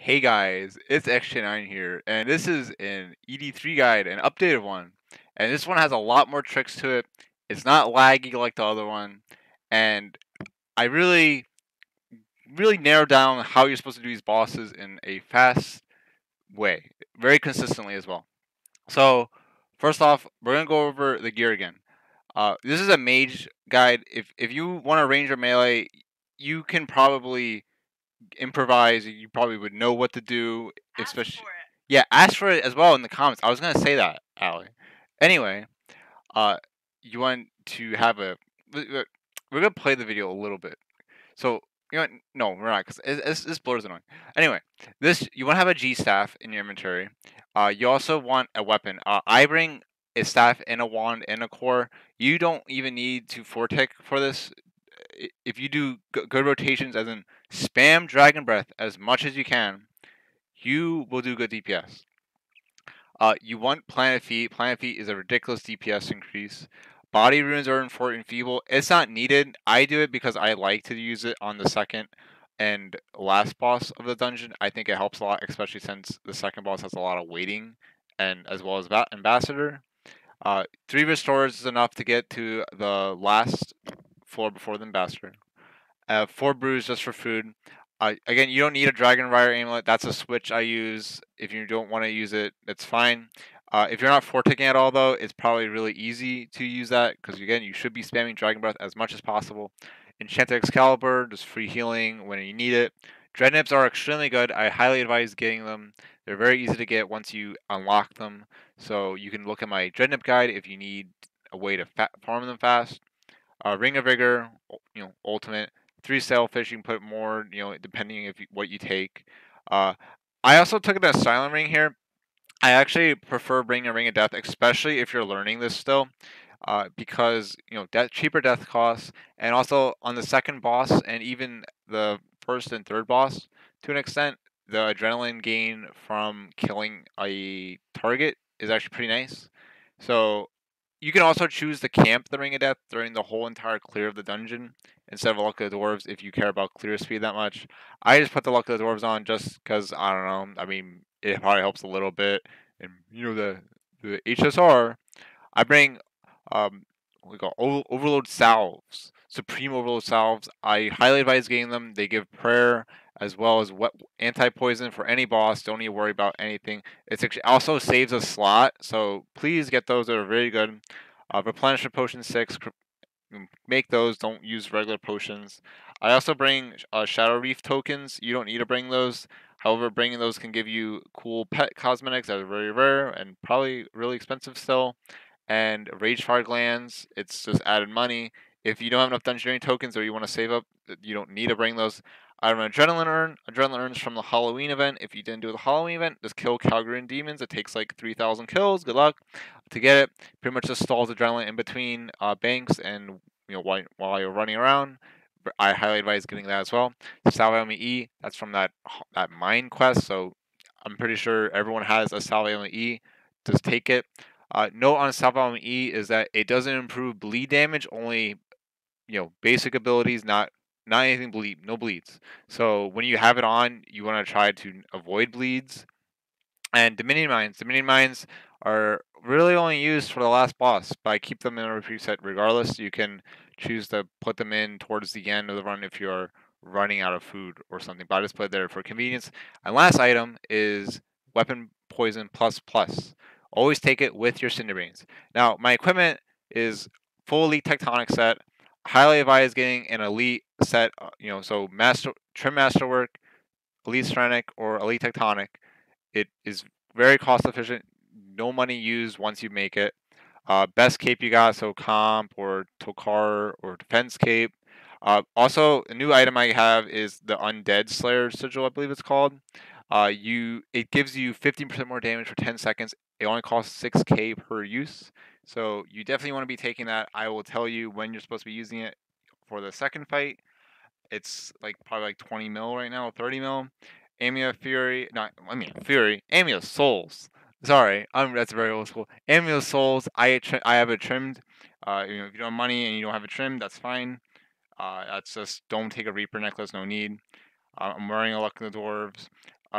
Hey guys, it's XJ9 here, and this is an ED3 guide, an updated one. And this one has a lot more tricks to it. It's not laggy like the other one, and I really narrowed down how you're supposed to do these bosses in a fast way, very consistently as well. So, first off, we're gonna go over the gear again. This is a mage guide. If you want to range or melee, you can probably improvise. You probably would know what to do, especially. Yeah, ask for it as well in the comments. I was gonna say that, Allie. Anyway, uh, you want to have a. We're gonna play the video a little bit. So you know, what? No, we're not, because this blur's annoying. Anyway, this you want to have a G staff in your inventory. You also want a weapon. I bring a staff and a wand and a core. You don't even need to fortic for this. If you do good rotations, as in spam Dragon Breath as much as you can, you will do good DPS. You want Planet Feet. Planet Feet is a ridiculous DPS increase. Body runes are important feeble. It's not needed. I do it because I like to use it on the second and last boss of the dungeon. I think it helps a lot, especially since the second boss has a lot of waiting, and as well as Ambassador. 3 restores is enough to get to the last floor before the Ambassador. 4 brews just for food. Again, you don't need a Dragon Rider amulet. That's a switch I use. If you don't want to use it, that's fine. If you're not forticking at all, though, it's probably really easy to use that because, again, you should be spamming Dragon Breath as much as possible. Enchanted Excalibur, just free healing when you need it. Dread Nips are extremely good. I highly advise getting them. They're very easy to get once you unlock them. So you can look at my Dread Nip guide if you need a way to farm them fast. Ring of Vigor, ultimate. 3 Sailfish, you can put more, depending what you take. Uh, I also took the Silent Ring here. I actually prefer bringing a Ring of Death, especially if you're learning this still, because cheaper death costs, and also on the second boss and even the first and third boss, to an extent, the adrenaline gain from killing a target is actually pretty nice. So you can also choose to camp the Ring of Death during the whole entire clear of the dungeon instead of Luck of the Dwarves if you care about clear speed that much. I just put the Luck of the Dwarves on just because, I don't know, I mean, it probably helps a little bit. And, the HSR, I bring, what we call Overload Salves. Supreme Overload Salves. I highly advise getting them. They give prayer as well as anti-poison for any boss. Don't need to worry about anything. It also saves a slot, so please get those. They're very good. Replenishment Potion 6. Make those. Don't use regular potions. I also bring Shadow Reef tokens. You don't need to bring those. However, bringing those can give you cool pet cosmetics that are very rare and probably really expensive still. And Ragefire Glands, it's just added money. If you don't have enough Dungeoneering tokens or you want to save up, you don't need to bring those. I have an Adrenaline Urn. Adrenaline Urn is from the Halloween event. If you didn't do the Halloween event, just kill Calgarian demons. It takes like 3,000 kills. Good luck. To get it, pretty much just stalls adrenaline in between banks, and while you're running around. I highly advise getting that as well. Salve E, that's from that mine quest, so I'm pretty sure everyone has a Salve E. Just take it. Note on Salve E is that it doesn't improve bleed damage, only basic abilities, not anything no bleeds. So when you have it on, you want to try to avoid bleeds. And Dominion Mines are really only used for the last boss, but I keep them in a preset regardless. You can choose to put them in towards the end of the run if you're running out of food or something, but I just put it there for convenience. And last item is Weapon Poison Plus Plus. Always take it with your Cinder Beans. Now, my equipment is full Elite Tectonic set. Highly advise getting an Elite set, so Trim Masterwork, Elite Strenic, or Elite Tectonic. It is very cost efficient. No money used once you make it. Best cape you got, so comp or Tokar or defense cape. Also, a new item I have is the Undead Slayer sigil, I believe it's called. It gives you 15% more damage for 10 seconds. It only costs 6k per use, so you definitely want to be taking that. I will tell you when you're supposed to be using it for the second fight. It's probably 20 mil right now, 30 mil. Amia Souls. Sorry, that's very old school. Amia Souls. I have it trimmed. If you don't have money and you don't have it trimmed, that's fine. That's just don't take a Reaper necklace. No need. I'm wearing a Luck of the Dwarves.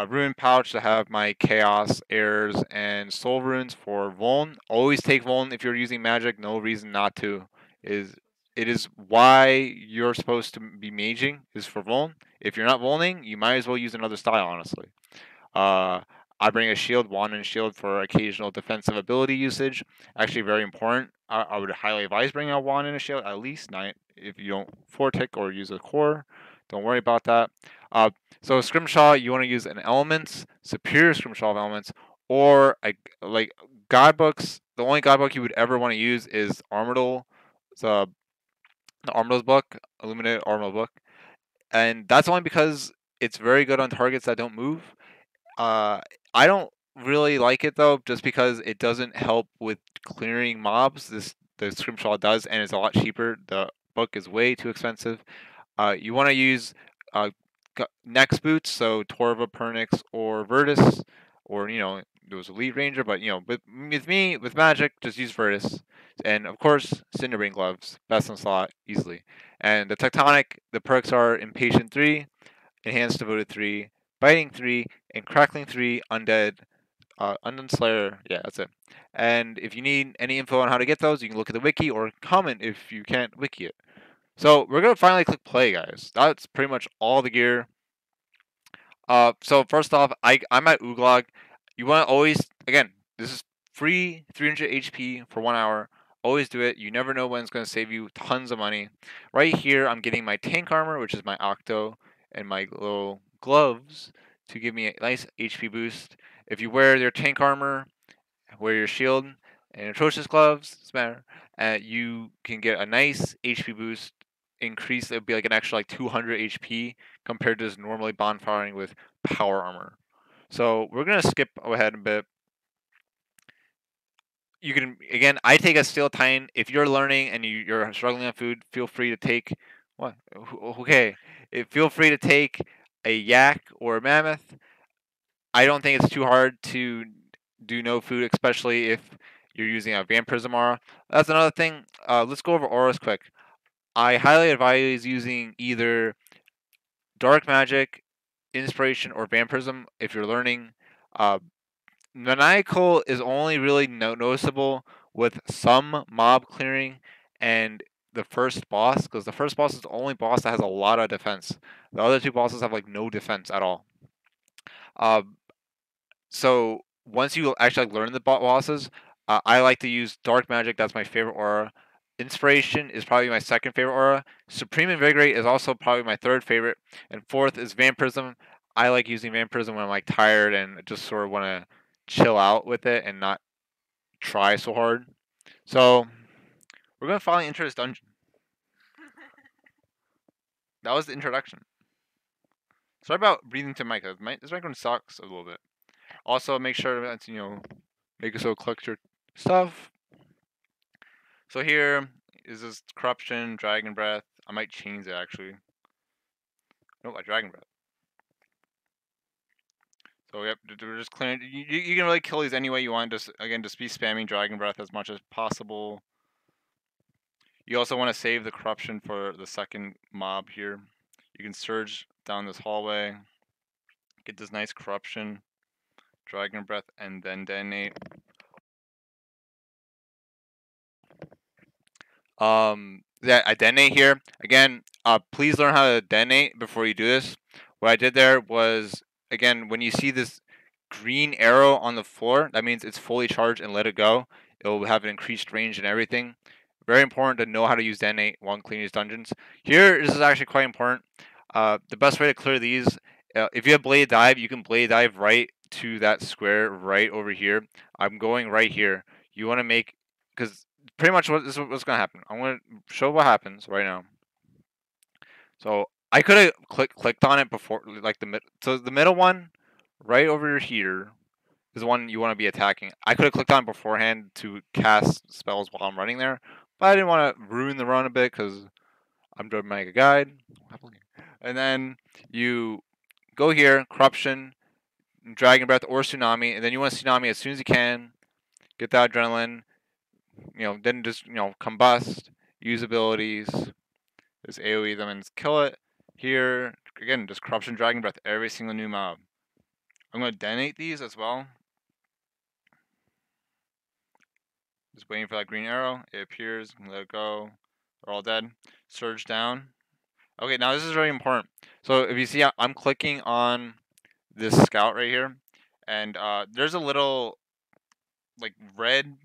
Rune pouch to have my chaos, airs, and soul runes for Vuln. Always take Vuln if you're using magic. No reason not to. Is It is why you're supposed to be maging is for Vuln. If you're not Vulning, you might as well use another style, honestly. Uh, I bring a shield, wand and shield for occasional defensive ability usage. Actually, very important. I would highly advise bringing a wand and a shield at least. Not if you don't Fortic or use a core. Don't worry about that. Uh, so Scrimshaw, you want to use an elements, superior Scrimshaw of elements, or like guidebooks. The only guidebook you would ever want to use is Armadil. It's the Armadil's book, Illuminated Armadil book, and that's only because it's very good on targets that don't move. Uh, I don't really like it though, just because it doesn't help with clearing mobs. The Scrimshaw does, and it's a lot cheaper. The book is way too expensive. You want to use uh, Next boots, so Torva, Pernix, or Virtus, or those Elite Ranger. But with me, with Magic, just use Virtus, and of course, Cinderbrain gloves, best in slot, easily. And the Tectonic, the perks are Impatient 3, Enhanced Devoted 3, Biting 3, and Crackling 3, Undead. Undead Slayer, yeah, that's it. And if you need any info on how to get those, you can look at the wiki or comment if you can't wiki it. So we're gonna finally click play, guys. That's pretty much all the gear. So first off, I'm at Uglog. You want to always, again, this is free 300 HP for 1 hour. Always do it. You never know when it's going to save you tons of money. Right here, I'm getting my tank armor, which is my Octo, and my little gloves to give me a nice HP boost. If you wear your tank armor, wear your shield and atrocious gloves, doesn't matter. You can get a nice HP boost increase. It would be like an extra like 200 HP compared to just normally bonfiring with power armor. So we're gonna skip ahead a bit. You can again. I take a steel titan. If you're learning and you're struggling on food, feel free to take what? Okay, feel free to take a yak or a mammoth. I don't think it's too hard to do no food, especially if you're using a vampirism aura. That's another thing. Let's go over auras quick. I highly advise using either dark magic, inspiration, or vampirism if you're learning. Uh, Maniacal is only really noticeable with some mob clearing and the first boss, because the first boss is the only boss that has a lot of defense. The other two bosses have like no defense at all. Uh, So once you actually learn the bosses, I like to use Dark Magic. That's my favorite aura. Inspiration is probably my second favorite aura. Supreme Invigorate is also probably my third favorite. And fourth is Vampirism. I like using Vampirism when I'm like tired and just sort of want to chill out with it and not try so hard. So we're gonna finally enter this dungeon. That was the introduction. Sorry about breathing to mic. This microphone sucks a little bit. Also, make sure that make it so it collects your stuff. So here is this corruption, dragon breath. I might change it actually. Nope, dragon breath. So yep, we're just clearing. You can really kill these any way you want. Just be spamming dragon breath as much as possible. You also want to save the corruption for the second mob here. You can surge down this hallway, get this nice corruption, dragon breath, and then detonate. Yeah, I detonate here. Again, please learn how to detonate before you do this. What I did there was, again, when you see this green arrow on the floor, that means it's fully charged and let it go. It will have an increased range and everything. Very important to know how to use detonate while cleaning these dungeons. Here, this is actually quite important. The best way to clear these, if you have blade dive, you can blade dive right to that square right over here. I'm going right here. You want to make, because pretty much this is what's gonna happen. I'm gonna show what happens right now. So I could have clicked on it before, like so the middle one, right over here, is the one you want to be attacking. I could have clicked on it beforehand to cast spells while I'm running there, but I didn't want to ruin the run a bit because I'm doing Mega Guide. And then you go here, Corruption, Dragon Breath, or Tsunami, and then you want to Tsunami as soon as you can. Get that adrenaline. Then just combust, use abilities, just AoE them and kill it. Here again, just corruption, dragon breath, every single new mob. I'm going to detonate these as well. Just waiting for that green arrow. It appears. Let it go. They're all dead. Surge down. Okay, now this is very important. So if you see, I'm clicking on this scout right here, and there's a little like red.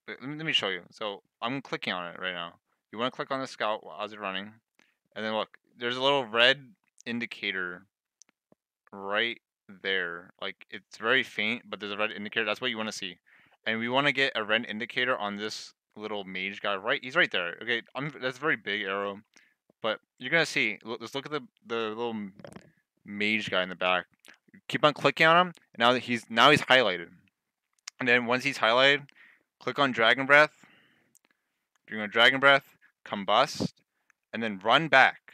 Let me show you. So I'm clicking on it right now. You want to click on the scout as it's running, and then look. There's a little red indicator right there. Like it's very faint, but there's a red indicator. That's what you want to see, and we want to get a red indicator on this little mage guy. Right, he's right there. Okay, that's a very big arrow, but you're gonna see. Let's look at the little mage guy in the back. Keep on clicking on him. And now he's highlighted. And then once he's highlighted, click on Dragon Breath. You're going to Dragon Breath, Combust, and then run back.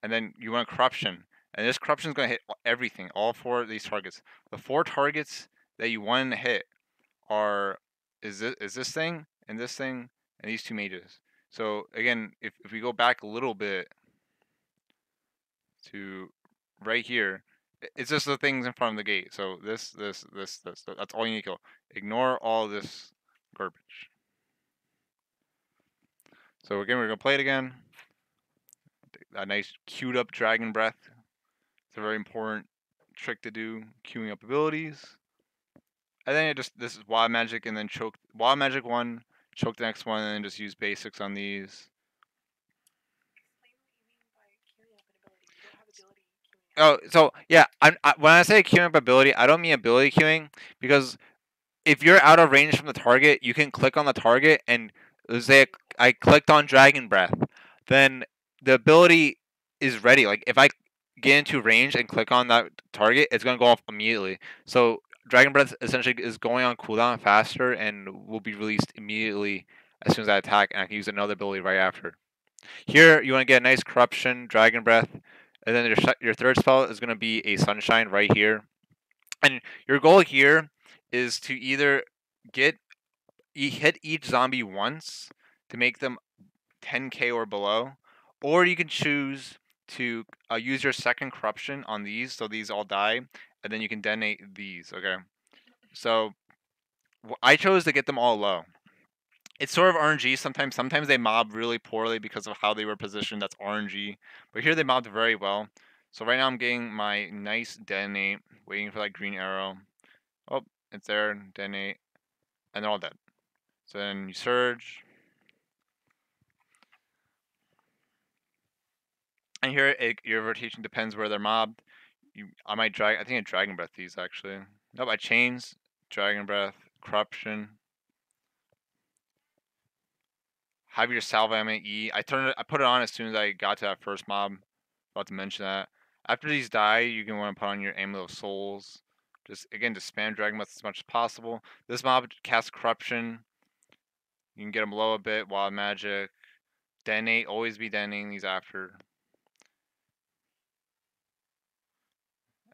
And then you want Corruption. And this Corruption is going to hit everything, all 4 of these targets. The 4 targets that you want to hit is this thing, and this thing, and these 2 mages. So again, if we go back a little bit to right here, it's just the things in front of the gate. So this. That's all you need to kill. Ignore all this garbage. So again, we're gonna play it again. A nice queued up Dragon Breath. It's a very important trick to do, queuing up abilities. And then this is Wild Magic, and then choke Wild Magic 1, choke the next one, and then just use basics on these. Oh, so yeah, when I say queuing up ability, I don't mean ability queuing, because if you're out of range from the target, you can click on the target and say I clicked on Dragon Breath, then the ability is ready. Like if I get into range and click on that target, it's gonna go off immediately. So Dragon Breath essentially is going on cooldown faster and will be released immediately as soon as I attack, and I can use another ability right after. Here you want to get a nice Corruption, Dragon Breath, and then your third spell is going to be a Sunshine right here. And your goal here is to either hit each zombie once to make them 10k or below, or you can choose to use your second Corruption on these, so these all die, and then you can detonate these. Okay, so I chose to get them all low. It's sort of RNG sometimes. Sometimes they mob really poorly because of how they were positioned. That's RNG. But here they mobbed very well. So right now I'm getting my nice detonate, waiting for that green arrow. Oh, it's there, detonate, and they're all dead. So then you surge. And here your rotation depends where they're mobbed. I think I Dragon Breath these actually. Nope, I chains, Dragon Breath, Corruption. Have your salve element E. I put it on as soon as I got to that first mob. About to mention that. After these die, you can want to put on your Amulet of Souls. Just spam Dragon Breath as much as possible. This mob casts Corruption. You can get them low a bit. Wild Magic. Detonate. Always be detonating these after.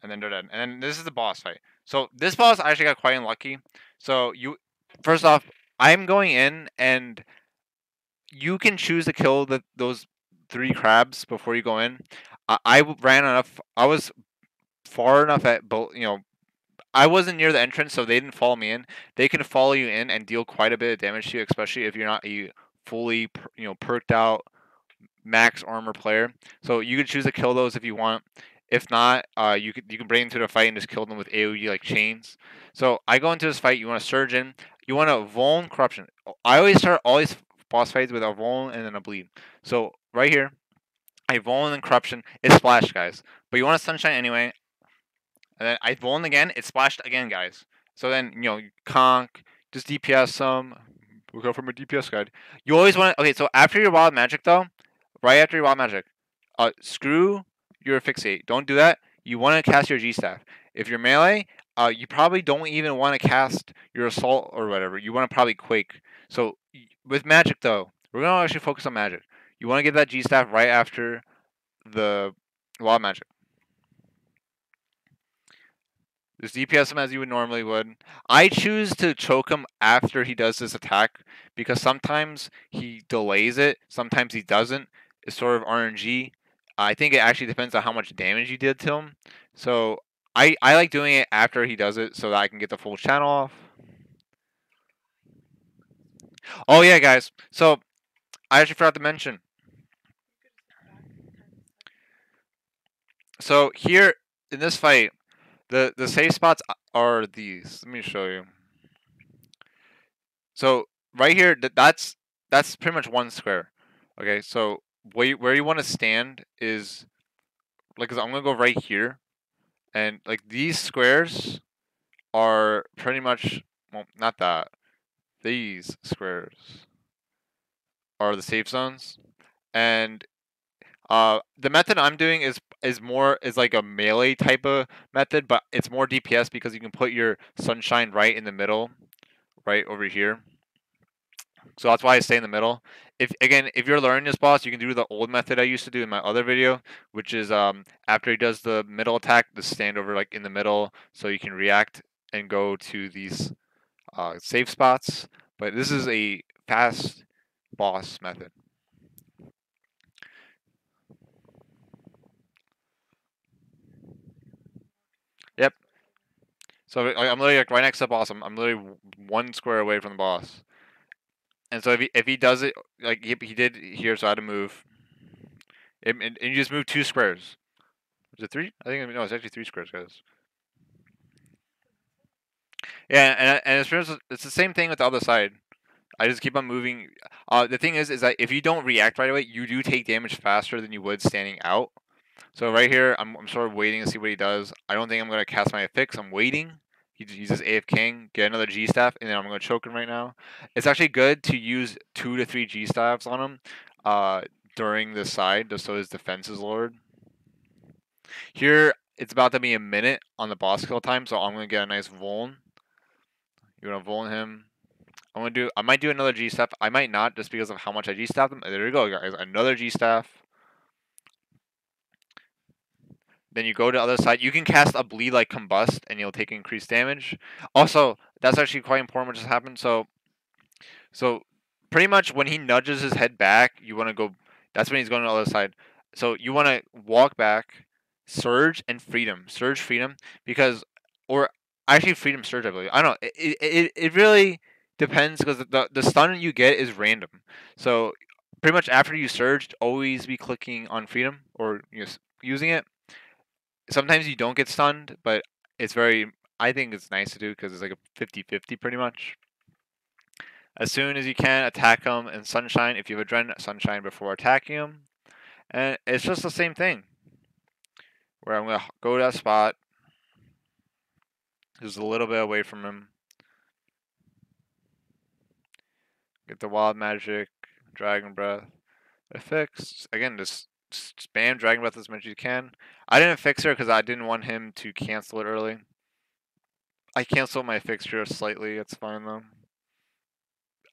And then they're dead. And then this is the boss fight. So this boss I actually got quite unlucky. So first off, I'm going in and you can choose to kill those 3 crabs before you go in. I ran enough. I was far enough at both. I wasn't near the entrance, so they didn't follow me in. They can follow you in and deal quite a bit of damage to you, especially if you're not a fully perked out max armor player. So you can choose to kill those if you want. If not, you can bring them to the fight and just kill them with AoE like chains. So I go into this fight. You want to surge in. You want to Vuln Corruption. I always start all these boss fights with a Vuln and then a bleed. So right here, I Vuln and Corruption. It's splashed, guys. But you want a Sunshine anyway. And then I Vuln again. It's splashed again, guys. So then you conk, just DPS some. We'll go from a DPS guide. You always want to. Okay, so after your Wild Magic though, right after your Wild Magic, screw your Fixate. Don't do that. You want to cast your G Staff. If you're melee, you probably don't even want to cast your Assault or whatever. You want to probably Quake. So with Magic though, we're gonna actually focus on Magic. You want to get that G Staff right after the Wild Magic. Just DPS him as you would normally would. I choose to choke him after he does this attack because sometimes he delays it, sometimes he doesn't. It's sort of RNG. I think it actually depends on how much damage you did to him. So I like doing it after he does it so that I can get the full channel off. Oh yeah, guys. So I actually forgot to mention. So here in this fight, the safe spots are these. Let me show you. So right here, that's pretty much one square. Okay, so where you want to stand is like, 'cause I'm gonna go right here, and like these squares are pretty much, well, not that. These squares are the safe zones, and the method I'm doing is like a melee type of method, but it's more DPS because you can put your sunshine right in the middle, right over here. So that's why I stay in the middle. If you're learning this boss, you can do the old method I used to do in my other video, which is after he does the middle attack, the stand over like in the middle, so you can react and go to these safe spots. But this is a fast boss method. Yep. So I'm literally like right next to the boss. I'm literally one square away from the boss. And so if he does it like he did here, so I had to move. And you just move 2 squares. Is it 3? I think no, it's actually 3 squares, guys. Yeah, and it's the same thing with the other side. I just keep on moving. The thing is that if you don't react right away, you do take damage faster than you would standing out. So right here, I'm sort of waiting to see what he does. I don't think I'm gonna cast my fix. I'm waiting. He's just AFKing. Get another G staff, and then I'm gonna choke him right now. It's actually good to use 2 to 3 G staffs on him, during this side, just so his defense is lowered. Here, it's about to be a minute on the boss kill time, so I'm gonna get a nice vuln. You're gonna vuln him. I might do another G staff. I might not, just because of how much I G staffed him. There we go, guys. Another G staff. Then you go to the other side. You can cast a bleed like combust, and you'll take increased damage. Also, that's actually quite important what just happened. So pretty much when he nudges his head back, you want to go. That's when he's going to the other side. So you want to walk back, surge and freedom, surge freedom, because or actually freedom surge. I believe. I don't know. It really depends because the stun you get is random. So pretty much after you surge, always be clicking on freedom or using it. Sometimes you don't get stunned, but it's very. I think it's nice to do because it's like a 50-50 pretty much. As soon as you can, attack him in Sunshine. If you have a Dren, Sunshine before attacking him. And it's just the same thing. Where I'm going to go to that spot. Just a little bit away from him. Get the Wild Magic, Dragon Breath. Fix. Again, just spam Dragon Breath as much as you can. I didn't fix her because I didn't want him to cancel it early. I canceled my fixture slightly. It's fine though.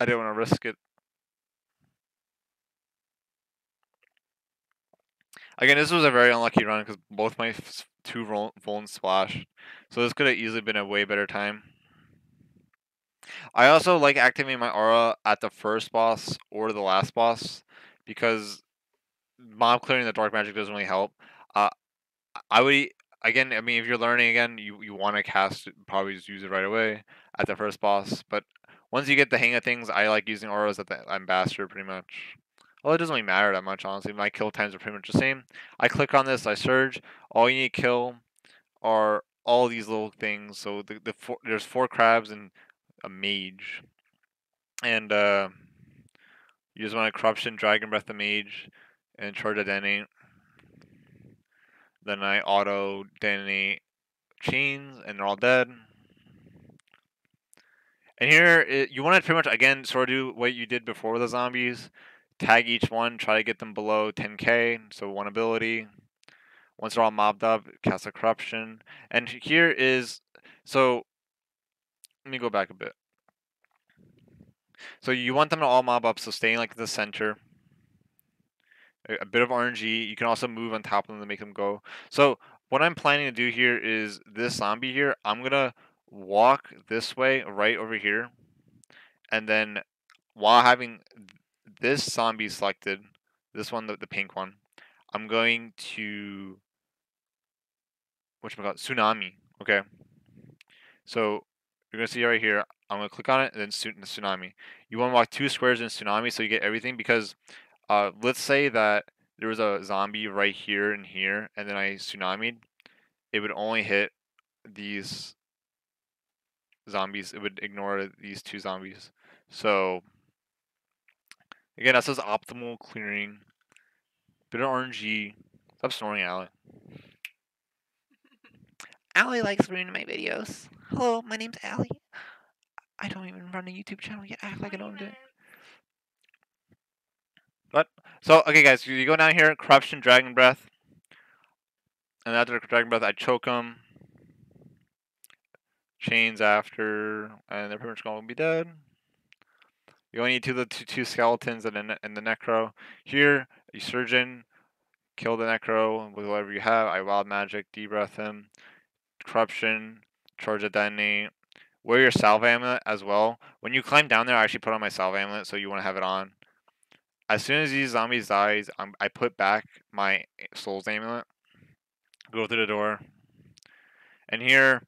I didn't want to risk it. Again, this was a very unlucky run because both my 2 Vulns splashed. So this could have easily been a way better time. I also like activating my aura at the first boss or the last boss because mob clearing the dark magic doesn't really help. Uh, I would again. I mean, if you're learning again, you want to cast it, probably just use it right away at the first boss. But once you get the hang of things, I like using auras at the ambassador pretty much. Well, it doesn't really matter that much, honestly. My kill times are pretty much the same. I click on this, I surge. All you need to kill are all these little things. So there's 4 crabs and a mage, and you just want to corruption, dragon breath the mage, and charge a detonate. Then I auto detonate chains, and they're all dead. And here you want to pretty much again sort of do what you did before with the zombies. Tag each one, try to get them below 10k, so 1 ability. Once they're all mobbed up, cast a corruption. And here is so. Let me go back a bit. So you want them to all mob up, so staying like the center. A bit of RNG. You can also move on top of them to make them go. So what I'm planning to do here is this zombie here. I'm gonna walk this way, right over here, and then while having this zombie selected, this one, the pink one, I'm going to whatchamacallit, tsunami. Okay, so you're gonna see right here. I'm gonna click on it and then tsunami. You want to walk 2 squares in tsunami so you get everything because let's say that there was a zombie right here and here, and then I tsunamied. It would only hit these zombies. It would ignore these 2 zombies. So again, that says optimal clearing. Bit of RNG. Stop snoring, Allie. Allie likes ruining my videos. Hello, my name's Allie. I don't even run a YouTube channel yet. Act like I don't do it. What? So, okay, guys, you go down here, Corruption, Dragon Breath. And after Dragon Breath, I choke them. Chains after, and they're pretty much going to be dead. You only need two skeletons and the Necro. Here, you Surgeon, kill the Necro with whatever you have. I Wild Magic, Debreath him. Corruption, Charge a Detonate. Wear your Salve Amulet as well. When you climb down there, I actually put on my Salve Amulet, so you want to have it on. As soon as these zombies dies, I put back my Souls Amulet. Go through the door. And here,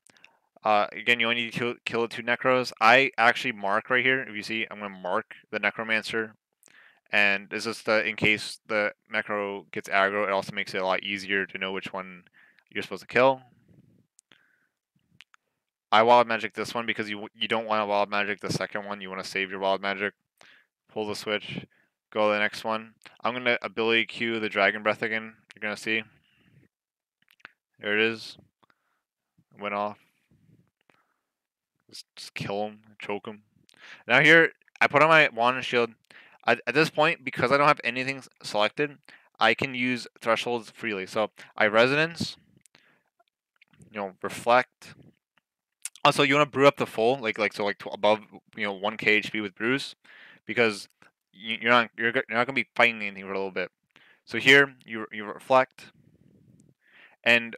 again, you only need to kill the 2 Necros. I actually mark right here. If you see, I'm going to mark the Necromancer. And this is in case the Necro gets aggro, it also makes it a lot easier to know which one you're supposed to kill. I Wild Magic this one because you don't want to Wild Magic the second one. You want to save your Wild Magic. Pull the switch. Go to the next one. I'm going to ability Q the Dragon Breath again. You're going to see. There it is. Went off. Just kill him. Choke him. Now here, I put on my Wand and Shield. At this point, because I don't have anything selected, I can use thresholds freely. So I Resonance. Reflect. Also, you want to brew up the full, like above 1k HP with brews, because you're not gonna be fighting anything for a little bit. So here you reflect, and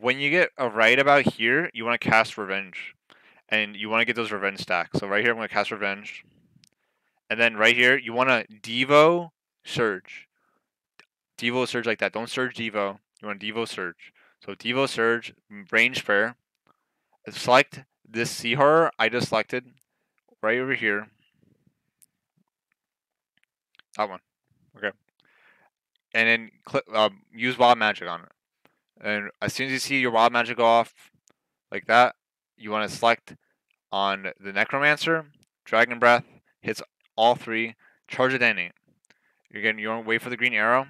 when you get right about here, you want to cast Revenge, and you want to get those Revenge stacks. So right here, I'm gonna cast Revenge, and then right here, you want to Devo Surge. Devo Surge like that. Don't Surge Devo. You want Devo Surge. So Devo Surge, Range Prayer. Select this Sea Horror I just selected right over here. That one. Okay. And then click, use Wild Magic on it. And as soon as you see your Wild Magic go off like that, you want to select on the Necromancer, Dragon Breath, hits all 3, charge a detonate. You want to wait for the green arrow.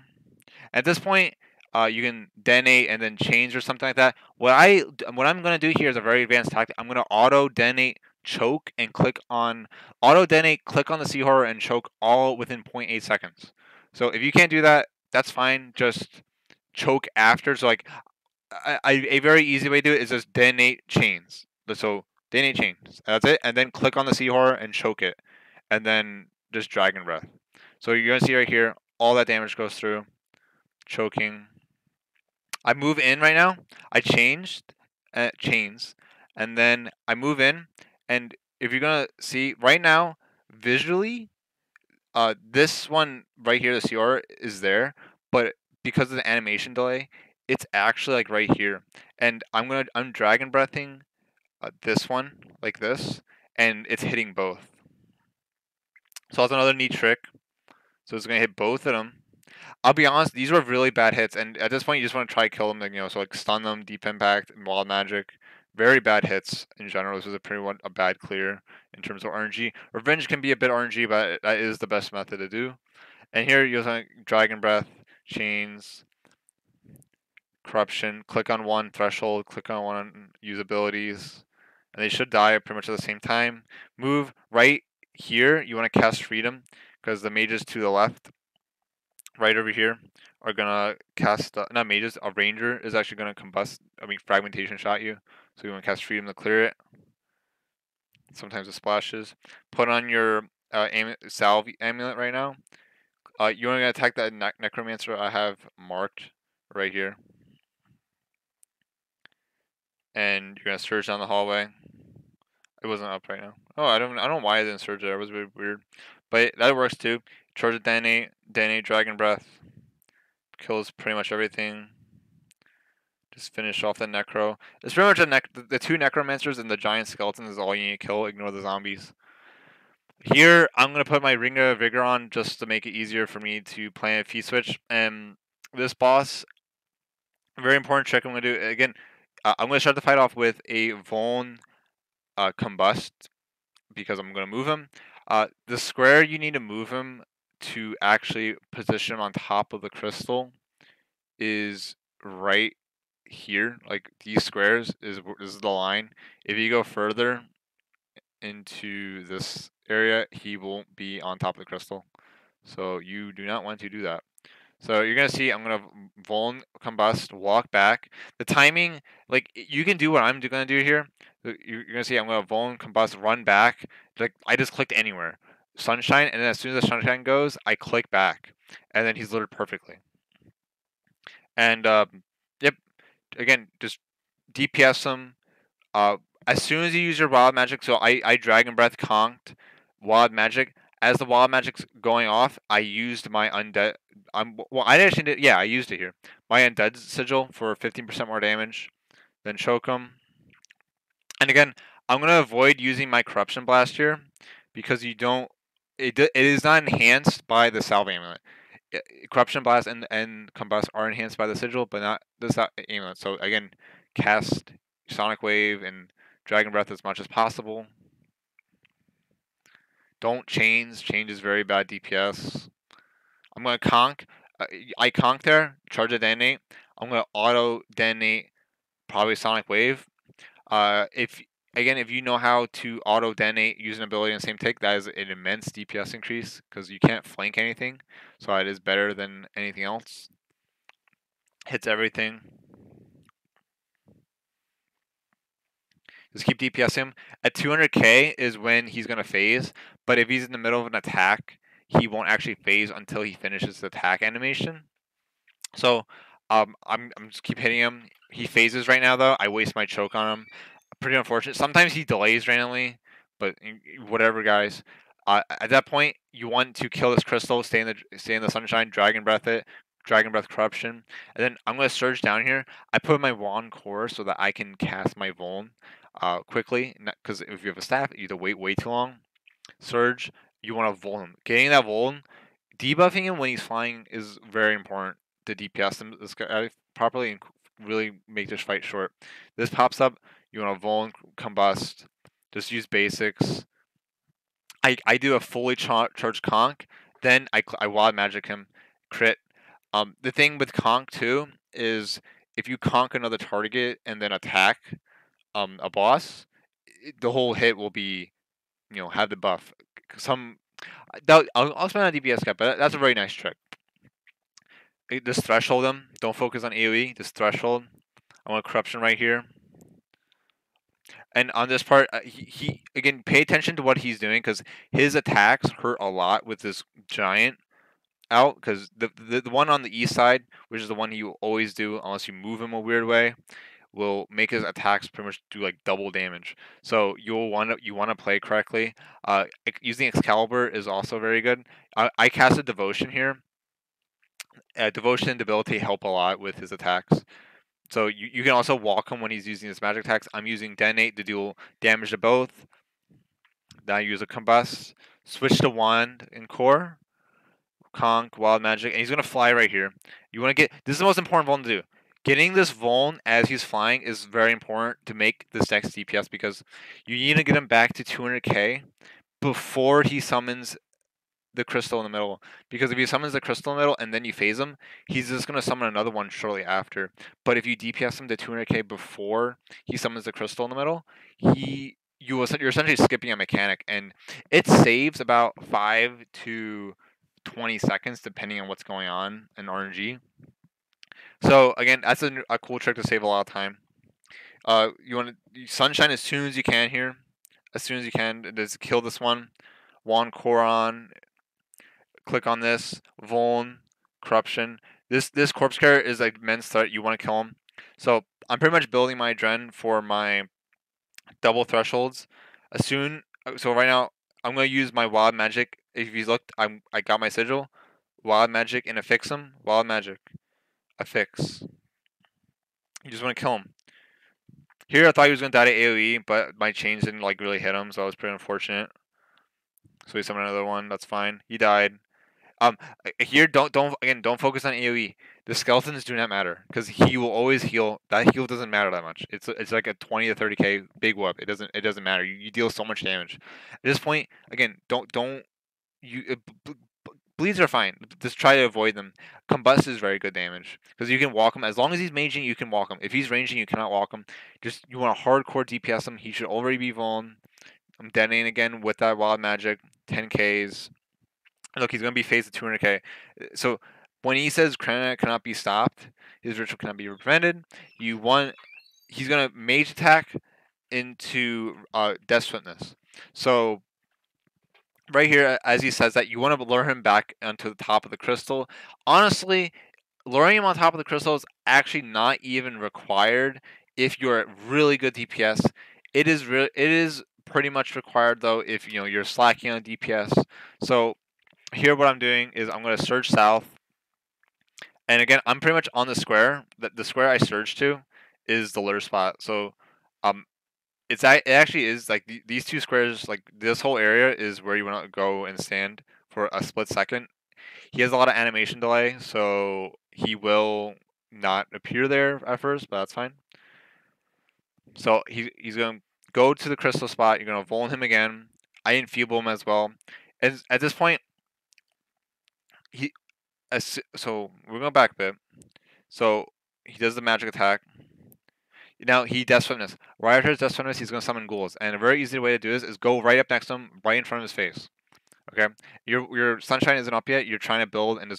At this point, you can detonate and then change or something like that. What I'm going to do here is a very advanced tactic. I'm going to auto detonate, choke, and click on auto detonate, click on the Sea Horror, and choke all within 0.8 seconds. So if you can't do that, that's fine. Just choke after. So like, a very easy way to do it is just detonate chains. So detonate chains. That's it. And then click on the Sea Horror and choke it, and then just Dragon Breath. So you're gonna see right here, all that damage goes through. Choking. I move in right now. I changed chains, and then I move in. And if you're gonna see right now, visually, this one right here, the CR is there, but because of the animation delay, it's actually like right here. And I'm Dragon Breathing this one like this, and it's hitting both. So that's another neat trick. So it's gonna hit both of them. I'll be honest, these were really bad hits, and at this point, you just want to try to kill them. So like stun them, deep impact, and wild magic. Very bad hits in general. This was a bad clear in terms of RNG. Revenge can be a bit RNG, but that is the best method to do. And here you'll have Dragon Breath, Chains, Corruption. Click on one threshold. Click on one use abilities, and they should die pretty much at the same time. Move right here. You want to cast Freedom because the mages to the left right over here are gonna cast not mages. A ranger is actually gonna fragmentation shot you. So you want to cast Freedom to clear it. Sometimes it splashes. Put on your salve amulet right now. You want to attack that necromancer I have marked right here, and you're gonna surge down the hallway. It wasn't up right now. Oh, I don't know why I didn't surge there. It was weird, but that works too. Charge a detonate, Dragon Breath. Kills pretty much everything. Just finish off the necro. It's pretty much the two necromancers and the giant skeleton is all you need to kill. Ignore the zombies. Here, I'm gonna put my Ring of Vigor on just to make it easier for me to plan a feast switch. And this boss, very important trick I'm gonna do again. I'm gonna start the fight off with a Vuln Combust because I'm gonna move him. The square you need to move him to actually position him on top of the crystal is right here. Like these squares is the line. If you go further into this area, he won't be on top of the crystal. So you do not want to do that. So you're gonna see I'm gonna Vuln Combust, walk back. The timing, like you can do what I'm gonna do here. You're gonna see I'm gonna Vuln Combust, run back. Like I just clicked anywhere, Sunshine, and then as soon as the Sunshine goes, I click back, and then he's littered perfectly. And yep, again, just DPS him. As soon as you use your wild magic, so I Dragon Breath conked wild magic. As the wild magic's going off, I used my undead. Well, I actually did. Yeah, I used it here. My undead sigil for 15% more damage. Then choke him. And again, I'm gonna avoid using my corruption blast here because you don't. It is not enhanced by the salve amulet. Corruption blast and combust are enhanced by the sigil, but not the amulet. So again, cast Sonic Wave and Dragon Breath as much as possible. Don't chains. Change is very bad DPS. I'm gonna conk. I conk there. Charge a detonate. I'm gonna auto detonate. Probably Sonic Wave. If you know how to auto detonate using ability in the same tick, that is an immense DPS increase because you can't flank anything. So it is better than anything else. Hits everything. Just keep DPS him. At 200k is when he's gonna phase. But if he's in the middle of an attack, he won't actually phase until he finishes the attack animation. So I'm just keep hitting him. He phases right now though. I waste my choke on him. Pretty unfortunate. Sometimes he delays randomly, but whatever, guys. At that point, you want to kill this crystal, stay in the sunshine, dragon breath it, dragon breath corruption, and then I'm gonna surge down here. I put my wand core so that I can cast my vuln quickly, because if you have a staff, you have to wait way too long. Surge, you want to vuln him. Getting that vuln, debuffing him when he's flying is very important to DPS him this guy properly and really make this fight short. This pops up, you want to vuln combust, just use basics. I do a fully charged conk, then I wild magic him, crit. The thing with conk too is if you conk another target and then attack a boss, the whole hit will be have the buff. I'll spend on DPS cap, but that's a very nice trick. Just threshold him. Don't focus on AoE. Just threshold. I want corruption right here. And on this part, he again pay attention to what he's doing because his attacks hurt a lot with this giant out. Because the one on the east side, which is the one you always do unless you move him a weird way, will make his attacks pretty much do like double damage. So you want to play correctly. Using Excalibur is also very good. I casted Devotion here. Devotion and Debility help a lot with his attacks. So you can also walk him when he's using his magic attacks. I'm using Detonate to deal damage to both. Then I use a Combust. Switch to Wand and Core. Conk, Wild Magic. And he's going to fly right here. You want to get... This is the most important Vuln to do. Getting this Vuln as he's flying is very important to make this next DPS because you need to get him back to 200k before he summons the crystal in the middle, because if he summons the crystal in the middle and then you phase him, he's just going to summon another one shortly after. But if you DPS him to 200k before he summons the crystal in the middle, you're essentially skipping a mechanic, and it saves about 5 to 20 seconds depending on what's going on in RNG. So again, that's a cool trick to save a lot of time. You want to sunshine as soon as you can here, as soon as you can. Just kill this one. Wand core on. Click on this, Vuln, Corruption. This corpse carrier is like immense threat. You want to kill him. So I'm pretty much building my Dren for my double thresholds. So right now I'm gonna use my wild magic. If you looked, I got my sigil, wild magic and affix him. Wild magic, affix. You just want to kill him. Here, I thought he was going to die to AoE, but my chains didn't like really hit him, so that was pretty unfortunate. So he summoned another one. That's fine. He died. Here, don't focus on AoE. The skeletons do not matter because he will always heal. That heal doesn't matter that much. It's like a 20 to 30k big whoop. It doesn't matter. You deal so much damage. At this point, again, don't you. Bleeds are fine. Just try to avoid them. Combust is very good damage because you can walk him. As long as he's maging, you can walk him. If he's ranging, you cannot walk him. Just you want to hardcore DPS him. He should already be vuln. I'm detonating again with that wild magic. 10Ks. Look, he's gonna be phased at 200k. So when he says Krana cannot be stopped, his ritual cannot be prevented. He's gonna mage attack into Death Swiftness. So right here, as he says that, you want to lure him back onto the top of the crystal. Honestly, luring him on top of the crystal is actually not even required if you're at really good DPS. It is pretty much required though if you're slacking on DPS. So here what I'm doing is I'm going to surge south. And again, I'm pretty much on the square. The square I surge to is the lure spot. So um, it actually is like these two squares, like this whole area is where you want to go and stand for a split second. He has a lot of animation delay, so he will not appear there at first, but that's fine. So he's going to go to the crystal spot. You're going to vuln him again. I enfeeble him as well. And at this point, so we're going back a bit. So he does the magic attack. Now he Death Swiftness. Right after his Death Swiftness, he's going to summon ghouls. And a very easy way to do this is go right up next to him, right in front of his face. Okay? Your sunshine isn't up yet. You're trying to build, and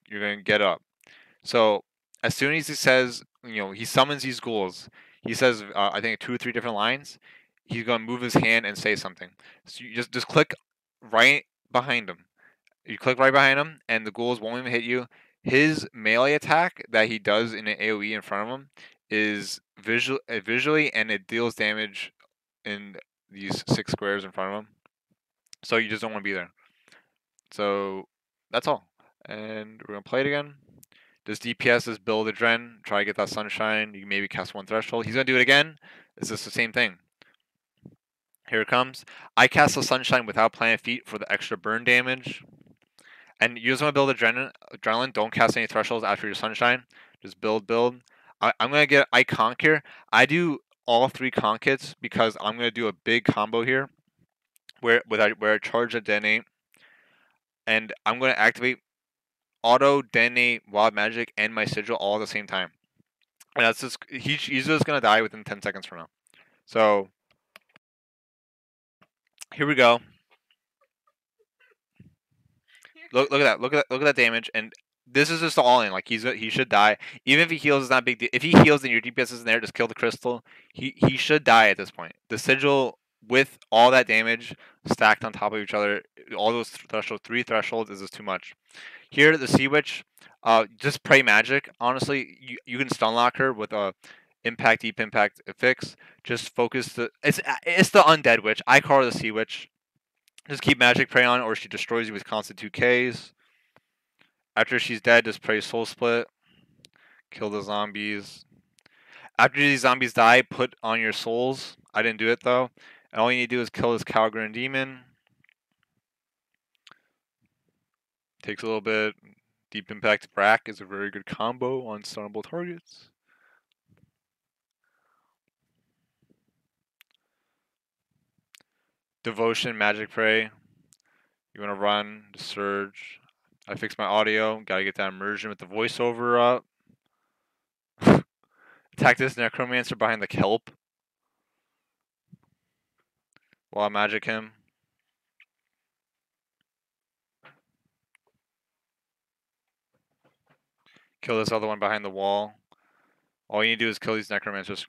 you're going to get up. So as soon as he says, he summons these ghouls. He says, I think 2 or 3 different lines. He's going to move his hand and say something. So you just click right behind him. You click right behind him, and the ghouls won't even hit you. His melee attack that he does in an AoE in front of him is visually, and it deals damage in these 6 squares in front of him. So you just don't want to be there. So that's all. And we're going to play it again. This DPS is build a Dren. Try to get that sunshine. You can maybe cast 1 threshold. He's going to do it again. It's just the same thing. Here it comes. I cast the sunshine without Planet Feet for the extra burn damage. And you just want to build adrenaline. Don't cast any thresholds after your sunshine. Just build. I'm going to get Icon here. I do all 3 conk hits because I'm going to do a big combo here where I charge a detonate. And I'm going to activate auto, detonate, wild magic, and my sigil all at the same time. And that's just he's just going to die within 10 seconds from now. So here we go. Look at that. Look at that damage. And this is just all in. Like he should die. Even if he heals, it's not a big deal. If he heals and your DPS isn't there, just kill the crystal. He should die at this point. The sigil with all that damage stacked on top of each other, all those 3 thresholds is just too much. Here, the Sea Witch, just pray magic. Honestly, you can stun lock her with a deep impact fix. Just focus it's the Undead Witch. I call her the Sea Witch. Just keep magic prey on, or she destroys you with constant 2Ks. After she's dead, just pray Soul Split. Kill the zombies. After these zombies die, put on your souls. I didn't do it though. And all you need to do is kill this Calgren demon. Takes a little bit. Deep Impact Brack is a very good combo on stunnable targets. Devotion, Magic Prey. You want to run, the Surge. I fixed my audio. Gotta get that immersion with the voiceover up. Attack this Necromancer behind the kelp. While I magic him. Kill this other one behind the wall. All you need to do is kill these Necromancers.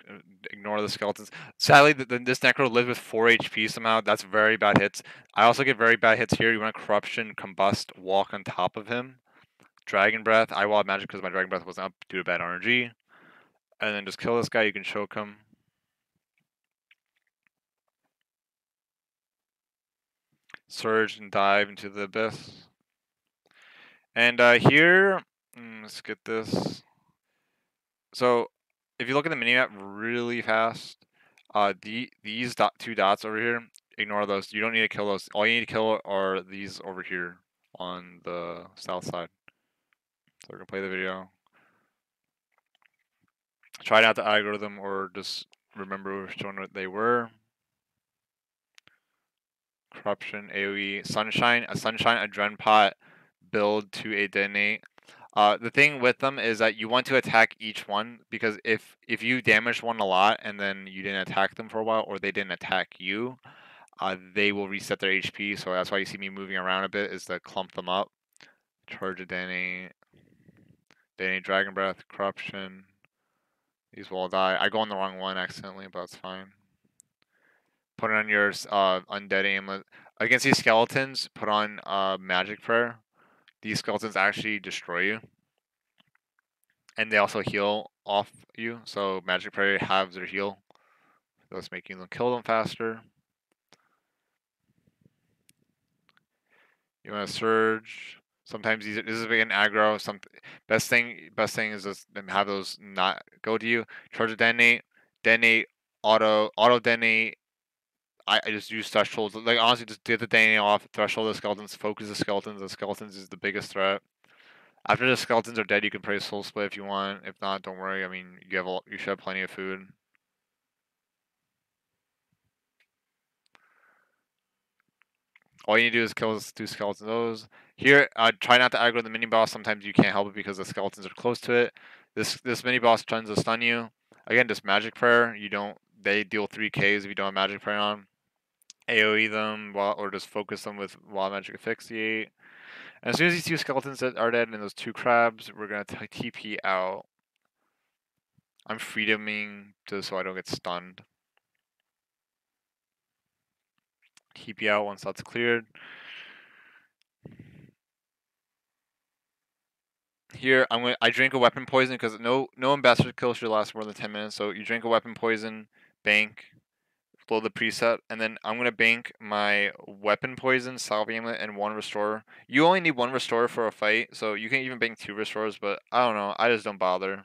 Ignore the skeletons. Sadly, this Necro lives with 4 HP somehow. That's very bad hits. I also get very bad hits here. You want to Corruption, Combust, walk on top of him. Dragon Breath. I wild magic because my Dragon Breath wasn't up due to bad RNG. And then just kill this guy. You can choke him. Surge and dive into the abyss. And here, let's get this. So if you look at the minimap really fast, these two dots over here, ignore those. You don't need to kill those. All you need to kill are these over here on the south side. So we're gonna play the video. Try not to aggro them or just remember showing what they were. Corruption, AoE, Sunshine, a Adren pot build to a detonate. The thing with them is that you want to attack each one because if you damage one a lot and then you didn't attack them for a while or they didn't attack you, they will reset their HP. So that's why you see me moving around a bit, is to clump them up. Charge a detonate, Dragon Breath, Corruption. These will all die. I go on the wrong one accidentally, but that's fine. Put on your undead amulet. Against these skeletons, put on Magic Prayer. These skeletons actually destroy you. And they also heal off you, so Magic Prayer halves their heal, thus making them kill them faster. You want to Surge. Sometimes this is an aggro. Best thing is just have those not go to you. Charge a detonate, auto detonate. I just use thresholds. Like honestly, just get the detonate off. Threshold the skeletons. Focus the skeletons. The skeletons is the biggest threat. After the skeletons are dead, you can play Soul Split if you want. If not, don't worry. I mean, you should have plenty of food. All you need to do is kill those two skeletons. Those here, try not to aggro the mini boss. Sometimes you can't help it because the skeletons are close to it. This mini boss tries to stun you. Again, just Magic Prayer. You don't. They deal 3Ks if you don't have Magic Prayer on. AOE them or just focus them with Wild Magic Asphyxiate. And as soon as these two skeletons are dead and those two crabs, we're gonna TP out. I'm freedoming just so I don't get stunned. TP out once that's cleared. Here, I drink a weapon poison because no ambassador kill should last more than 10 minutes. So you drink a weapon poison, bank, blow the preset, and then I'm gonna bank my weapon poison, salve amulet, and 1 restore. You only need 1 restore for a fight, so you can even bank 2 restores, but I don't know. I just don't bother.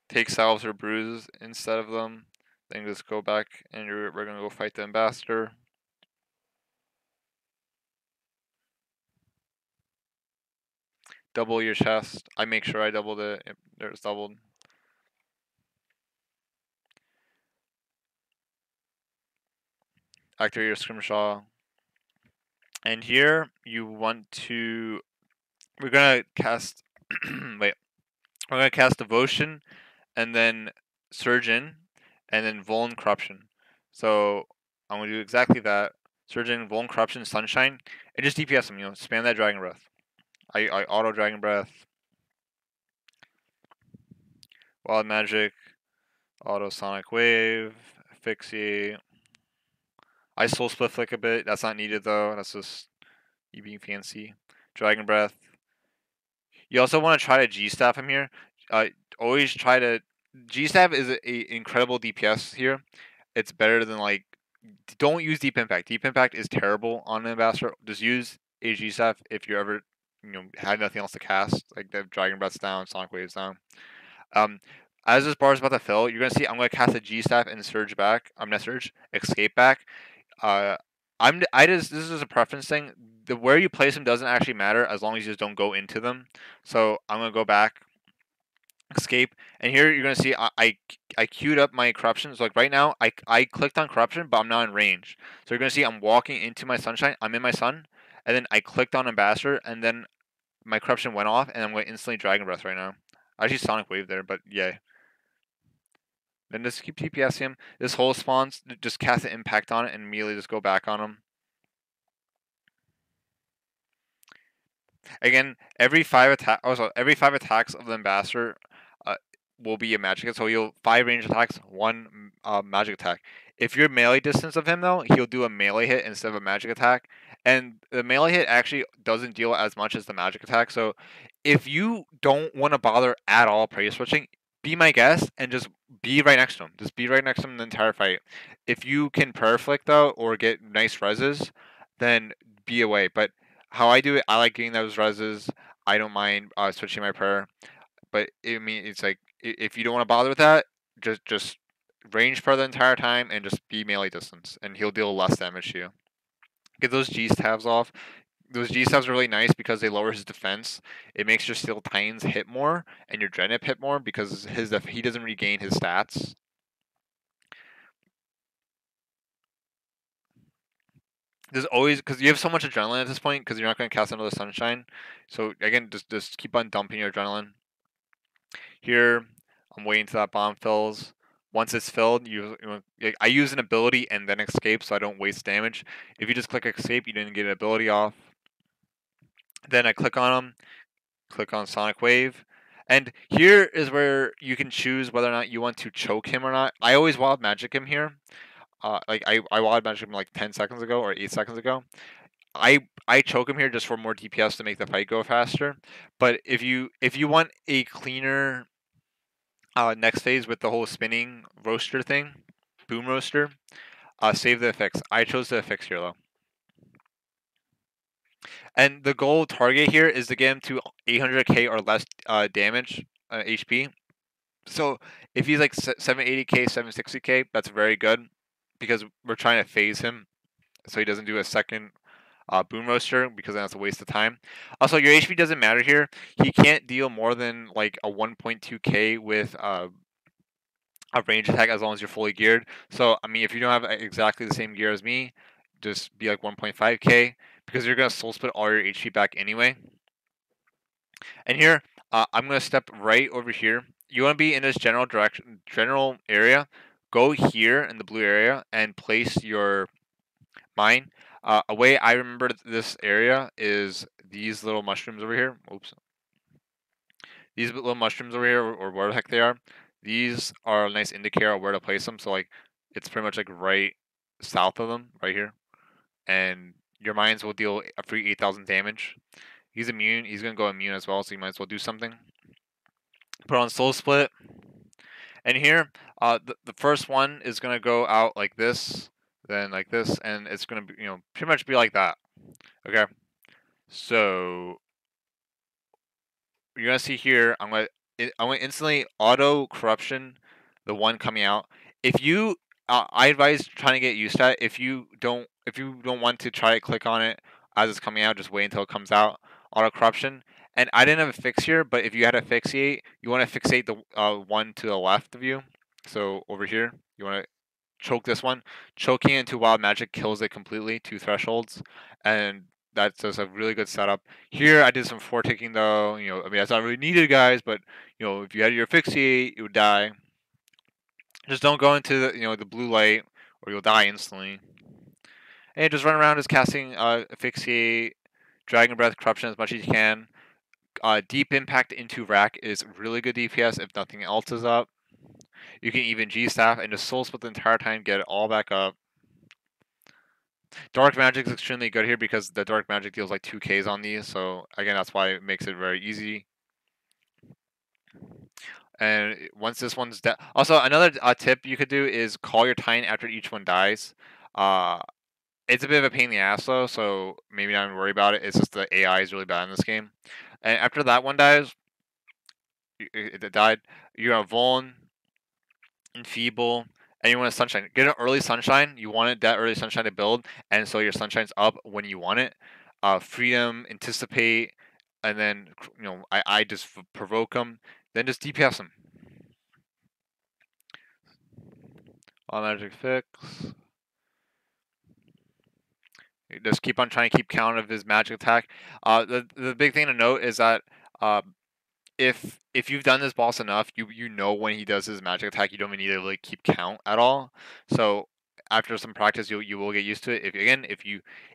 Take salves or bruises instead of them. Then just go back and we're gonna go fight the ambassador. Double your chest. I make sure I doubled it. Yep, there's doubled. Activate your scrimshaw. And here you want to. We're gonna cast. Wait. We're gonna cast Devotion, and then Surgeon, and then Vuln Corruption. So I'm gonna do exactly that. Surgeon, Vuln Corruption, Sunshine, and just DPS them. Spam that Dragon Breath. I auto Dragon Breath. Wild Magic, auto Sonic Wave, Asphyxiate. I Soul Split Flick a bit. That's not needed though. That's just you being fancy. Dragon Breath. You also want to try to G-Staff him here. Always try to... G-Staff is a incredible DPS here. It's better than like... Don't use Deep Impact. Deep Impact is terrible on an Ambassador. Just use a G-Staff if you ever had nothing else to cast. Like the Dragon Breath's down, Sonic Wave's down. As this bar is about to fill, you're going to see I'm going to cast a G-Staff and Surge back. I'm going to Surge, Escape back. This is a preference thing. Where you place them doesn't actually matter as long as you just don't go into them. So I'm gonna go back, escape, and here you're gonna see I queued up my corruption. So like right now I clicked on corruption, but I'm not in range. So you're gonna see I'm walking into my sunshine. I'm in my sun, and then I clicked on ambassador, and then my corruption went off, and I'm going to instantly Dragon Breath right now. I actually Sonic Wave there, but yeah. Then just keep DPSing him. This hole spawns, just cast an impact on it and immediately just go back on him. Again, every 5 attacks of the ambassador will be a magic hit. So he'll 5 range attacks, 1 magic attack. If you're melee distance of him though, he'll do a melee hit instead of a magic attack. And the melee hit actually doesn't deal as much as the magic attack. So if you don't want to bother at all praise switching, be my guest and just be right next to him. Just be right next to him the entire fight. If you can perflict though or get nice reses, then be away. But how I do it, I like getting those reses. I don't mind switching my prayer. but I mean, it's like if you don't want to bother with that, just range for the entire time and just be melee distance, and he'll deal less damage to you. Get those G stabs off. Those G stabs are really nice because they lower his defense. It makes your Steel Titans hit more and your Dreadnought hit more because he doesn't regain his stats. There's always, because you have so much adrenaline at this point because you're not going to cast another Sunshine. So again, just keep on dumping your adrenaline. Here, I'm waiting till that bomb fills. Once it's filled, I use an ability and then escape so I don't waste damage. If you just click escape, you didn't get an ability off. Then I click on him, click on Sonic Wave. And here is where you can choose whether or not you want to choke him or not. I always wild magic him here. I wild magic him like 10 seconds ago or 8 seconds ago. I choke him here just for more DPS to make the fight go faster. But if you want a cleaner next phase with the whole spinning roaster thing, boom roaster, save the effects. I chose the effects here though. And the goal target here is to get him to 800k or less damage, HP. So if he's like 780k, 760k, that's very good because we're trying to phase him so he doesn't do a second boom roaster because then that's a waste of time. Also, your HP doesn't matter here. He can't deal more than like a 1.2k with a range attack as long as you're fully geared. So I mean, if you don't have exactly the same gear as me, just be like 1.5k because you're gonna soul split all your HP back anyway. And here, I'm gonna step right over here. You want to be in this general area. Go here in the blue area and place your mine. A way I remember this area is these little mushrooms over here. Oops. These little mushrooms over here, or where the heck they are, these are a nice indicator of where to place them. So like, it's pretty much like right south of them, right here. And your mines will deal a free 8,000 damage. He's immune. He's gonna go immune as well, so you might as well do something. Put on Soul Split. And here, the first one is gonna go out like this, then like this, and it's gonna be, pretty much be like that. Okay. So you're gonna see here, I'm gonna instantly auto corruption the one coming out. If you, I advise trying to get used to that. If you don't want to try to click on it as it's coming out, just wait until it comes out. Auto corruption. And I didn't have a fix here, but if you had a fixate, you want to fixate the one to the left of you. So over here, you want to choke this one. Choking into wild magic kills it completely, 2 thresholds, and that's just a really good setup. Here I did some ticking though. I mean that's not really needed, guys, but if you had your fixate, you would die. Just don't go into the blue light, or you'll die instantly. And just run around just casting fixate, dragon breath, corruption as much as you can. Deep impact into rack is really good DPS if nothing else is up. You can even G-Staff and just soul split the entire time, get it all back up. Dark Magic is extremely good here because the Dark Magic deals like 2Ks on these, so again, that's why it makes it very easy. And once this one's dead... Also, another tip you could do is call your Titan after each one dies. It's a bit of a pain in the ass though, so maybe not even worry about it. It's just the AI is really bad in this game. And after that one dies, it died, you're gonna Vuln, Enfeeble, and you want a Sunshine. Get an early Sunshine. You want it that early Sunshine to build, and so your Sunshine's up when you want it. Freedom, Anticipate, and then I just provoke them, then just DPS them. Automatic fix. Just keep on trying to keep count of his magic attack. The big thing to note is that if you've done this boss enough, you know when he does his magic attack, you don't even need to really keep count at all. So after some practice, you will get used to it.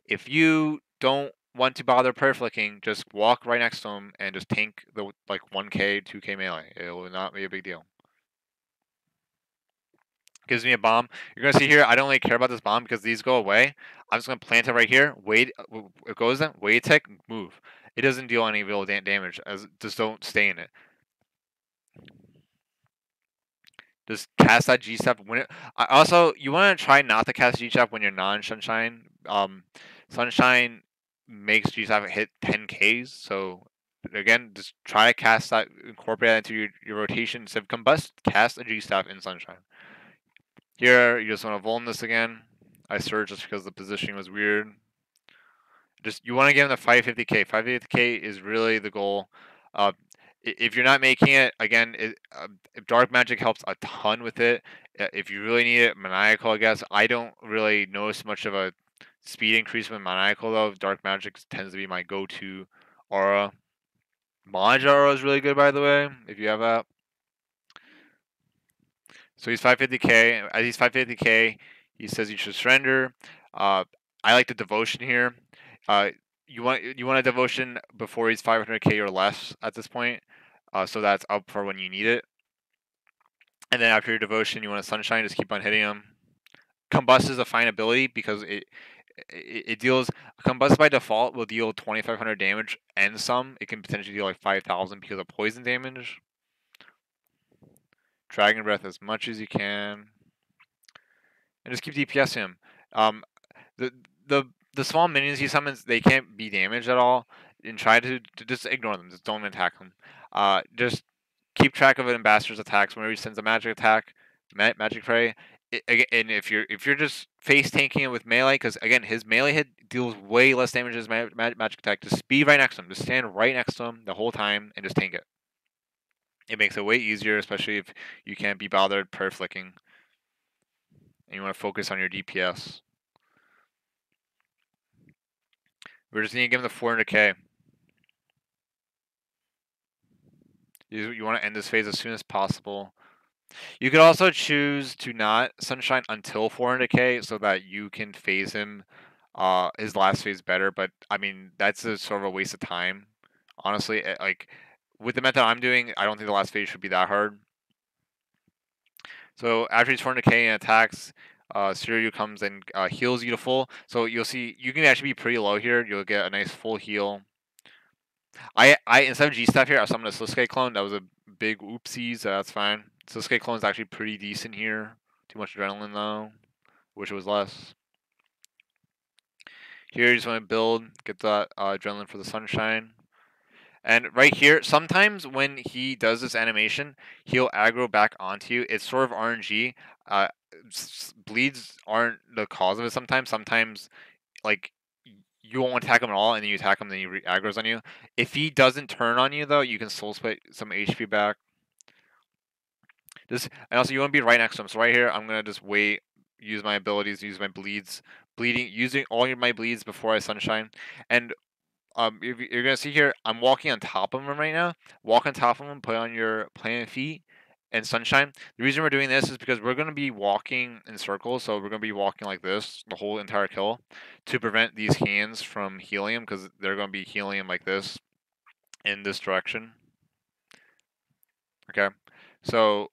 If you don't want to bother prayer flicking, just walk right next to him and just tank the like 1k, 2k melee. It will not be a big deal. Gives me a bomb. You're gonna see here, I don't really care about this bomb because these go away. I'm just gonna plant it right here. Wait, it goes in. Wait, tick, move. It doesn't deal any real damage. Just don't stay in it. Just cast that G-Step. Also, you want to try not to cast G-Step when you're non-Sunshine. Sunshine makes G-Step hit 10Ks, so again, just try to cast that, incorporate that into your rotation. Instead of combust, cast a G staff in Sunshine. Here, you just want to Vuln this again. I surged just because the positioning was weird. Just you want to get him the 550k. 550k is really the goal. Uh, if you're not making it, again, if Dark Magic helps a ton with it. If you really need it, Maniacal, I guess. I don't really notice much of a speed increase with Maniacal though. Dark Magic tends to be my go-to aura. Maj aura is really good, by the way, if you have that. So he's 550k. As he's 550k, he says you should surrender. I like the devotion here. Uh, you want a devotion before he's 500k or less at this point, so that's up for when you need it. And then after your devotion, you want a sunshine. Just keep on hitting him. Combust is a fine ability because it deals. Combust by default will deal 2500 damage and some. It can potentially deal like 5000 because of poison damage. Dragon breath as much as you can, and just keep DPSing him. Um, the the the small minions he summons, they can't be damaged at all, and try to just ignore them. Just don't attack them. Just keep track of an ambassador's attacks whenever he sends a magic attack, magic prey. And if you're just face tanking it with melee, because again his melee hit deals way less damage as magic attack, just be right next to him. Just stand right next to him the whole time and just tank it. It makes it way easier, especially if you can't be bothered per flicking, and you want to focus on your DPS. We're just gonna give him the 400k. You want to end this phase as soon as possible. You could also choose to not Sunshine until 400k so that you can phase him his last phase better, but I mean that's a sort of a waste of time. Honestly, like with the method I'm doing, I don't think the last phase should be that hard. So after he's 400k and attacks, Suryu comes and heals you to full. So you'll see you can actually be pretty low here. You'll get a nice full heal. I instead of G staff here, I summoned a Sasuke clone. That was a big oopsie, so that's fine. Sasuke clone is actually pretty decent here. Too much adrenaline though. Wish it was less. Here you just want to build, get that adrenaline for the sunshine. And right here, sometimes when he does this animation, he'll aggro back onto you. It's sort of RNG. Uh, bleeds aren't the cause of it sometimes. Sometimes, like, you won't attack him at all, and then you attack him, then he aggro's on you. If he doesn't turn on you, though, you can soul split some HP back. And also, you want to be right next to him. So right here, I'm going to just wait, use my abilities, use my bleeds. Using all my bleeds before I sunshine. And you're gonna see here, I'm walking on top of him right now. Walk on top of him, put on your planet feet, and sunshine. The reason we're doing this is because we're gonna be walking in circles, so we're gonna be walking like this the whole entire kill to prevent these hands from healing him, because they're gonna be healing him like this in this direction. Okay, so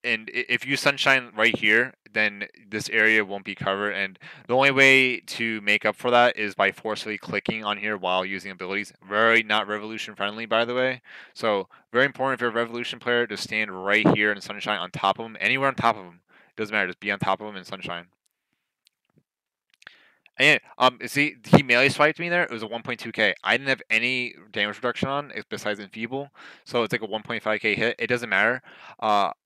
and if you sunshine right here, then this area won't be covered. And the only way to make up for that is by forcefully clicking on here while using abilities. Very not revolution friendly, by the way. So very important if you're a revolution player to stand right here in sunshine on top of them, anywhere on top of them. Doesn't matter, just be on top of them in sunshine. And see, he melee swiped me there. It was a 1.2k. I didn't have any damage reduction on besides enfeeble, so it's like a 1.5k hit. It doesn't matter.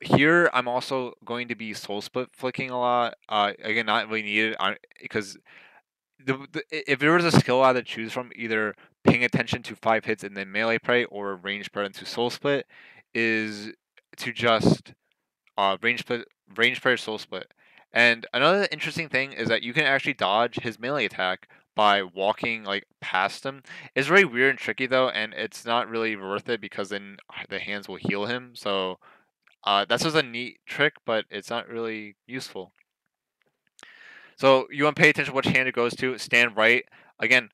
Here I'm also going to be soul split flicking a lot. Again, not really needed because if there was a skill I had to choose from, either paying attention to 5 hits and then melee prey, or range spread into soul split, is to just range prayer soul split. And another interesting thing is that you can actually dodge his melee attack by walking like past him. It's very weird and tricky though, and it's not really worth it because then the hands will heal him. So that's just a neat trick, but it's not really useful. So you want to pay attention to which hand it goes to. Stand right. Again,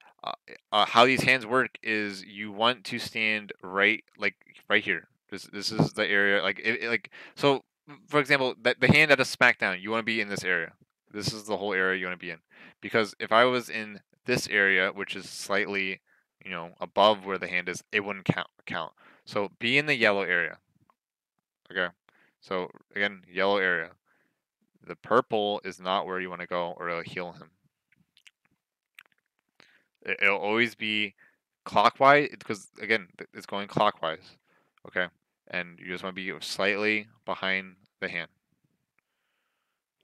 how these hands work is you want to stand right, like right here. This is the area. Like like so. For example, the hand that is smack down, you want to be in this area. This is the whole area you want to be in. Because if I was in this area, which is slightly, above where the hand is, it wouldn't count. So be in the yellow area. Okay. So again, yellow area. The purple is not where you want to go, or it'll heal him. It'll always be clockwise, because again, it's going clockwise. Okay, and you just want to be slightly behind the hand.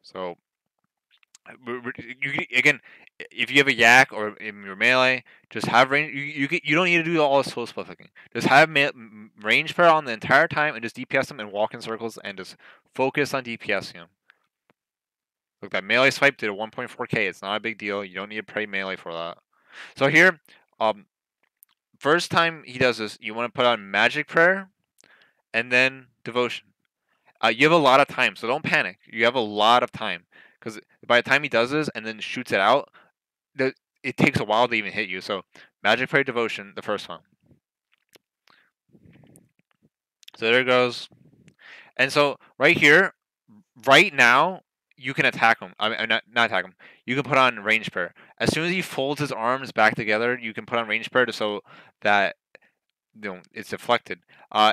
So again, if you have a yak or in your melee, just have range. You don't need to do all this slow split clicking. Just have range prayer on the entire time and just DPS them and walk in circles and just focus on DPSing them. Look, that melee swipe did a 1.4k. It's not a big deal. You don't need to pray melee for that. So here, first time he does this, you want to put on magic prayer and then devotion. You have a lot of time, so don't panic. You have a lot of time because by the time he does this and then shoots it out, it takes a while to even hit you. So magic prayer devotion, the first one. So there it goes. And so right here, right now, you can attack him. I mean, not attack him. You can put on range prayer. As soon as he folds his arms back together, you can put on range prayer so that it's deflected.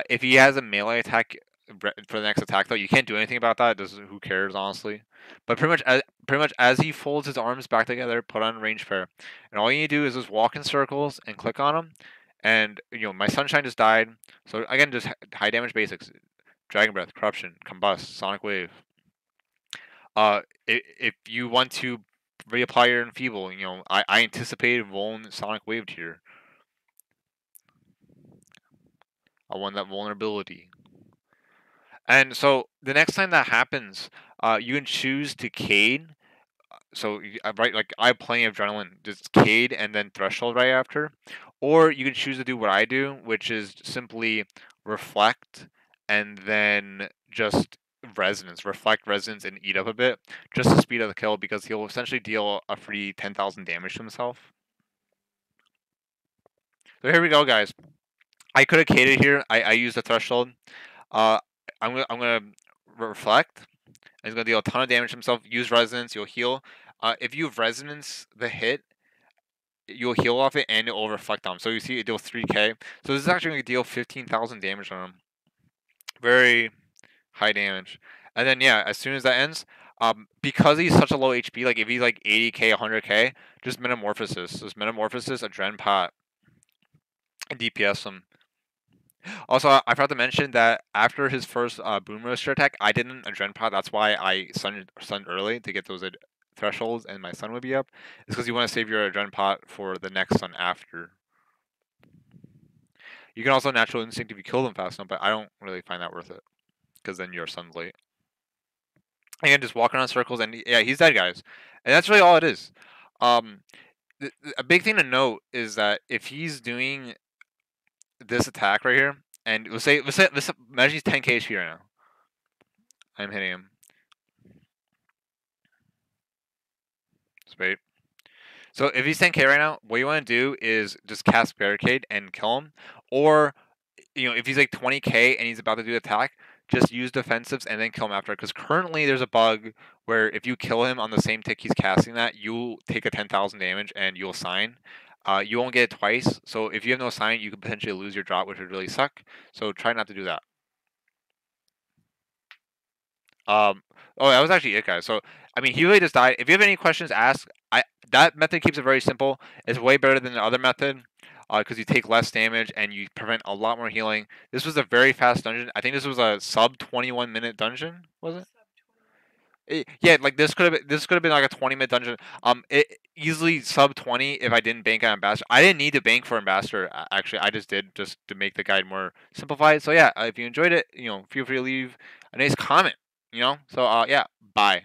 If he has a melee attack for the next attack, though, you can't do anything about that. Who cares, honestly? But pretty much as he folds his arms back together, put on range prayer, and all you need to do is just walk in circles and click on him. And my sunshine just died. So again, just high damage basics: dragon breath, corruption, combust, sonic wave. If you want to reapply your enfeeble, I anticipated rolling sonic wave here. I want that vulnerability. And so the next time that happens, you can choose to Cade. So right, like I have plenty of adrenaline, just Cade and then Threshold right after, or you can choose to do what I do, which is simply reflect and then just reflect resonance, and eat up a bit just to speed up the kill because he'll essentially deal a free 10,000 damage to himself. So here we go, guys. I could have Caded here. I used the Threshold. I'm gonna reflect. He's gonna deal a ton of damage to himself. Use resonance. You'll heal. If you have resonance the hit, you'll heal off it and it'll reflect on him. So you see it deals 3k. So this is actually gonna deal 15,000 damage on him. Very high damage. And then yeah, as soon as that ends, because he's such a low HP, like if he's like 80k, 100k, just Metamorphosis. Just Metamorphosis, a Dren Pot, and DPS him. Also, I forgot to mention that after his first Boom Roaster attack, I didn't Adren Pot. That's why I sunned early to get those thresholds, and my sun would be up. It's because you want to save your Adren Pot for the next sun after. You can also Natural Instinct if you kill them fast enough, but I don't really find that worth it because then your sun's late. Again, just walking around circles, and yeah, he's dead, guys. And that's really all it is. A big thing to note is that if he's doing this attack right here, and let's imagine he's 10k HP right now. I'm hitting him. Just wait. So if he's 10k right now, what you want to do is just cast Barricade and kill him. Or, if he's like 20k and he's about to do the attack, just use defensives and then kill him after. Because currently there's a bug where if you kill him on the same tick he's casting that, you'll take a 10,000 damage and you'll sign. You won't get it twice. So if you have no sign, you could potentially lose your drop, which would really suck. So try not to do that. Oh, that was actually it, guys. So, I mean, he really just died. If you have any questions, ask. That method keeps it very simple. It's way better than the other method because you take less damage and you prevent a lot more healing. This was a very fast dungeon. I think this was a sub 21-minute dungeon. Was it? Yeah, like this could have been like a 20-minute dungeon. It easily sub 20 if I didn't bank on Ambassador. I didn't need to bank for Ambassador. Actually, I just did just to make the guide more simplified. So yeah, if you enjoyed it, feel free to leave a nice comment. So yeah, bye.